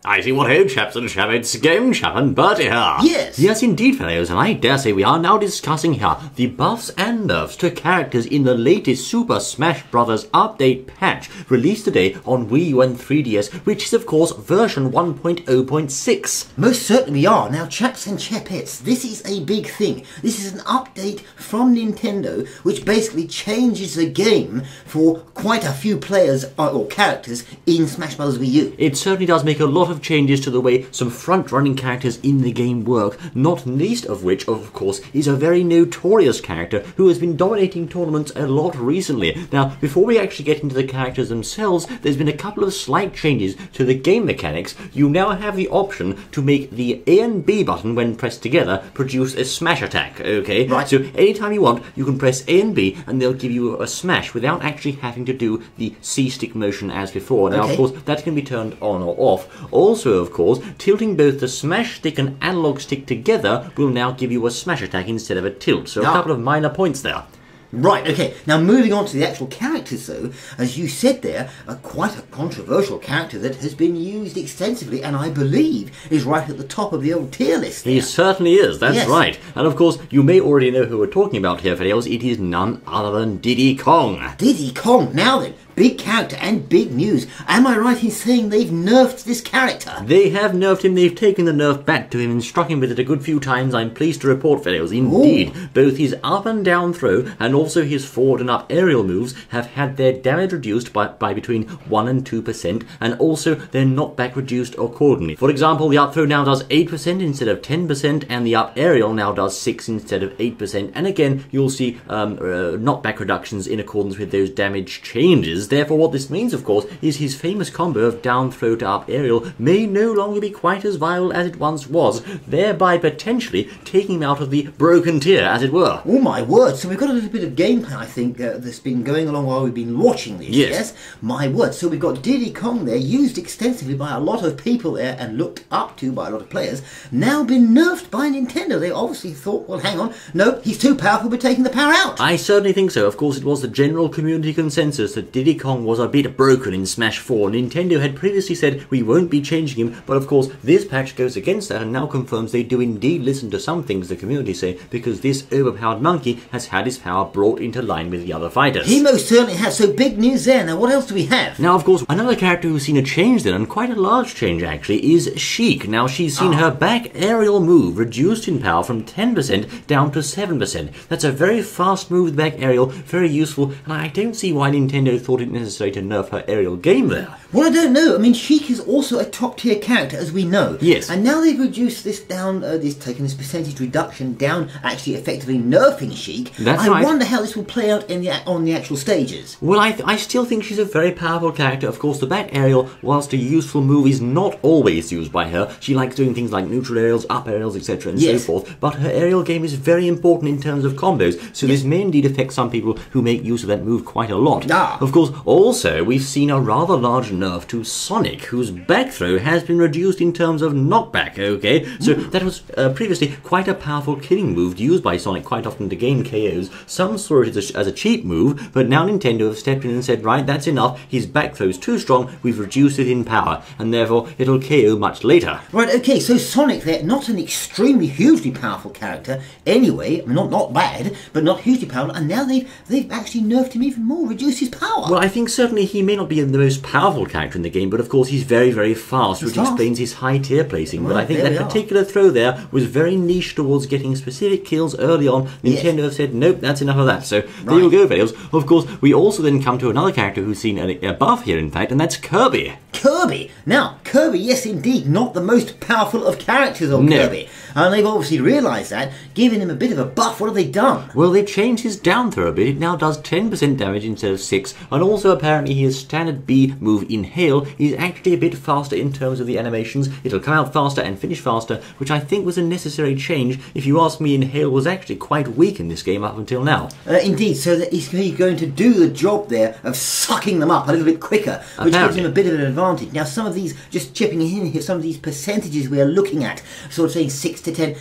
I see what ho, chaps and chappets, game chap and Bertie here. Yes. Yes, indeed, fellows, and I dare say we are now discussing here the buffs and nerfs to characters in the latest Super Smash Bros. Update patch, released today on Wii U and 3DS, which is, of course, version 1.0.6. Most certainly we are. Now, chaps and chapettes, this is a big thing. This is an update from Nintendo, which basically changes the game for quite a few players or characters in Smash Bros. Wii U. It certainly does make a lot of changes to the way some front-running characters in the game work, not least of which, of course, is a very notorious character who has been dominating tournaments a lot recently. Now, before we actually get into the characters themselves, there's been a couple of slight changes to the game mechanics. You now have the option to make the A and B button, when pressed together, produce a smash attack, okay? Right. So anytime you want, you can press A and B, and they'll give you a smash without actually having to do the C-stick motion as before. Now, of course, that can be turned on or off. Also, of course, tilting both the smash stick and analog stick together will now give you a smash attack instead of a tilt. So a couple of minor points there. Right, okay. Now, moving on to the actual characters, though, as you said there, quite a controversial character that has been used extensively, and I believe is right at the top of the old tier list there. He certainly is, that's Yes. right. And of course, you may already know who we're talking about here, fellows. It is none other than Diddy Kong. Diddy Kong. Now then, big character and big news. Am I right in saying they've nerfed this character? They have nerfed him, they've taken the nerf back to him and struck him with it a good few times, I'm pleased to report, fellows. Indeed, both his up and down throw and also his forward and up aerial moves have had their damage reduced by between 1 and 2%, and also their knockback reduced accordingly. For example, the up throw now does 8% instead of 10%, and the up aerial now does 6 instead of 8%, and again, you'll see knockback reductions in accordance with those damage changes. Therefore, what this means, of course, is his famous combo of down throw to up aerial may no longer be quite as viable as it once was, thereby potentially taking him out of the broken tier, as it were. Oh my word, so we've got a little bit of gameplay, I think, that's been going along while we've been watching this, yes? My word, so we've got Diddy Kong there, used extensively by a lot of people there and looked up to by a lot of players, now been nerfed by Nintendo. They obviously thought, well, hang on, no, he's too powerful, we're taking the power out. I certainly think so. Of course, it was the general community consensus that Diddy Kong was a bit broken in Smash 4. Nintendo had previously said we won't be changing him, but of course this patch goes against that and now confirms they do indeed listen to some things the community say, because this overpowered monkey has had his power brought into line with the other fighters. He most certainly has, so big news there. Now what else do we have? Now, of course, another character who's seen a change then, and quite a large change actually, is Sheik. Now, she's seen her back aerial move reduced in power from 10% down to 7%. That's a very fast move with back aerial, very useful, and I don't see why Nintendo thought it necessary to nerf her aerial game there. Well, I don't know. I mean, Sheik is also a top-tier character, as we know. Yes. And now they've reduced this down, taken this percentage reduction down, actually effectively nerfing Sheik. That's right. I wonder how this will play out on the actual stages. Well, I still think she's a very powerful character. Of course, the back aerial, whilst a useful move, is not always used by her. She likes doing things like neutral aerials, up aerials, etc. and so forth. But her aerial game is very important in terms of combos, so this may indeed affect some people who make use of that move quite a lot. Of course, also, we've seen a rather large nerf to Sonic, whose back throw has been reduced in terms of knockback, okay? So that was previously quite a powerful killing move used by Sonic quite often to gain KOs. Some saw it as a cheap move, but now Nintendo have stepped in and said, right, that's enough, his back throw's too strong, we've reduced it in power, and therefore it'll KO much later. Right, okay, so Sonic there, not an extremely hugely powerful character, anyway, I mean, not bad, but not hugely powerful, and now they've actually nerfed him even more, reduced his power. Well, I think certainly he may not be the most powerful character in the game, but of course he's very, very fast, which explains his high tier placing. But I think that particular throw there was very niche towards getting specific kills early on. Nintendo have said, nope, that's enough of that. So there you go, Vales. Of course, we also then come to another character who's seen a buff here, in fact, and that's Kirby. Kirby! Now, Kirby, yes indeed, not the most powerful of characters on Kirby. And they've obviously realised that, giving him a bit of a buff. What have they done? Well, they changed his down throw a bit. It now does 10% damage instead of 6, and also apparently his standard B move, Inhale, is actually a bit faster in terms of the animations. It'll come out faster and finish faster, which I think was a necessary change. If you ask me, Inhale was actually quite weak in this game up until now. Indeed, so that he's going to do the job there of sucking them up a little bit quicker, which gives him a bit of an advantage. Now, some of these, just chipping in here, some of these percentages we are looking at, sort of saying 6 to 10,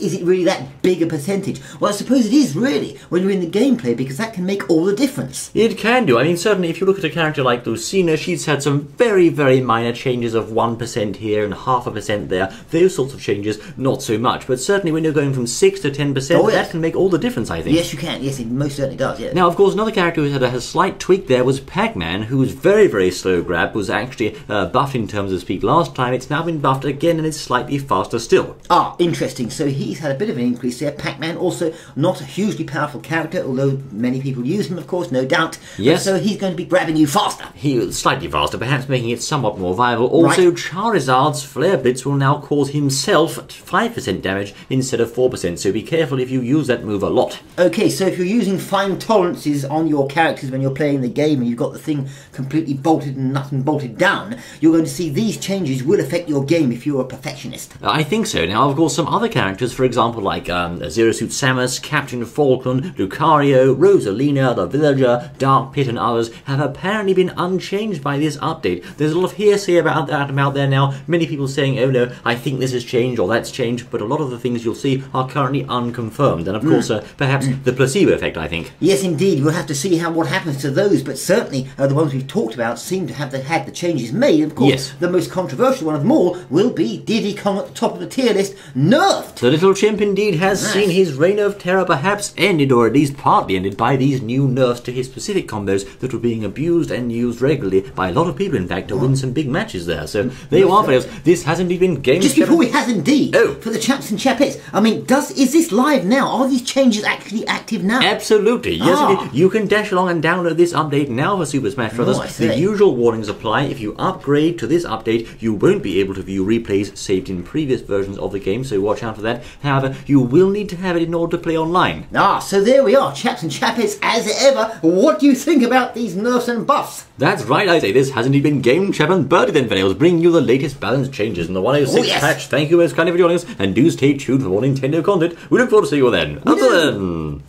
is it really that big a percentage? Well, I suppose it is really when you're in the gameplay, because that can make all the difference. It can do. I mean, certainly if you look at a character like Lucina, she's had some very, very minor changes of 1% here and 0.5% there. Those sorts of changes, not so much. But certainly when you're going from 6 to 10%, that can make all the difference, I think. Yes, you can. Yes, it most certainly does, yeah. Now, of course, another character who had a slight tweak there was Pac-Man, who was very, very slow grab, was actually buffed in terms of speed last time. It's now been buffed again and it's slightly faster still. Ah, interesting. So he's had a bit of an increase there. Pac-Man, also not a hugely powerful character, although many people use him, of course, no doubt. Yes. So he's going to be grabbing you faster. He was slightly faster, perhaps making it somewhat more viable. Also, Charizard's Flare Blitz will now cause himself 5% damage instead of 4%, so be careful if you use that move a lot. Okay, so if you're using fine tolerances on your characters when you're playing the game and you've got the thing completely bolted and nut and bolted down, you're going to see these changes will affect your game if you're a perfectionist. I think so. Now, of course, some other characters, for example, like Zero Suit Samus, Captain Falkland, Lucario, Rosalina, the Villager, Dark Pit, and others have apparently been unchanged by this update. There's a lot of hearsay about that out there now. Many people saying, oh no, I think this has changed or that's changed, but a lot of the things you'll see are currently unconfirmed. And of course, perhaps the placebo effect, I think. Yes, indeed. We'll have to see what happens to those, but certainly the ones we've talked about seem to have had the changes made. Of course, the most controversial one of them all will be Diddy Kong at the top of the tier list, nerfed. The little chimp indeed has seen his reign of terror perhaps ended, or at least partly ended, by these new nerfs to his specific combos that were being abused and used regularly by a lot of people, in fact, to win some big matches there. So there you are, fellows. This hasn't even game. Just before we has indeed, for the chaps and chapettes, I mean, is this live now? Are these changes actually active now? Absolutely, yes indeed. You can dash along and download this update now for Super Smash Bros. The usual warnings apply. If you upgrade to this update, you won't be able to view replays saved in previous versions of the game, so watch out for that. However, you will need to have it in order to play online. So there we are, chaps and chapettes, as ever. What do you think about these nerfs and buffs? That's right, I say. This has indeed been Game Chap and Birdie then, Fails, bringing you the latest balance changes in the 106 patch. Thank you most kindly for joining us, and do stay tuned for more Nintendo content. We look forward to seeing you then. Until then.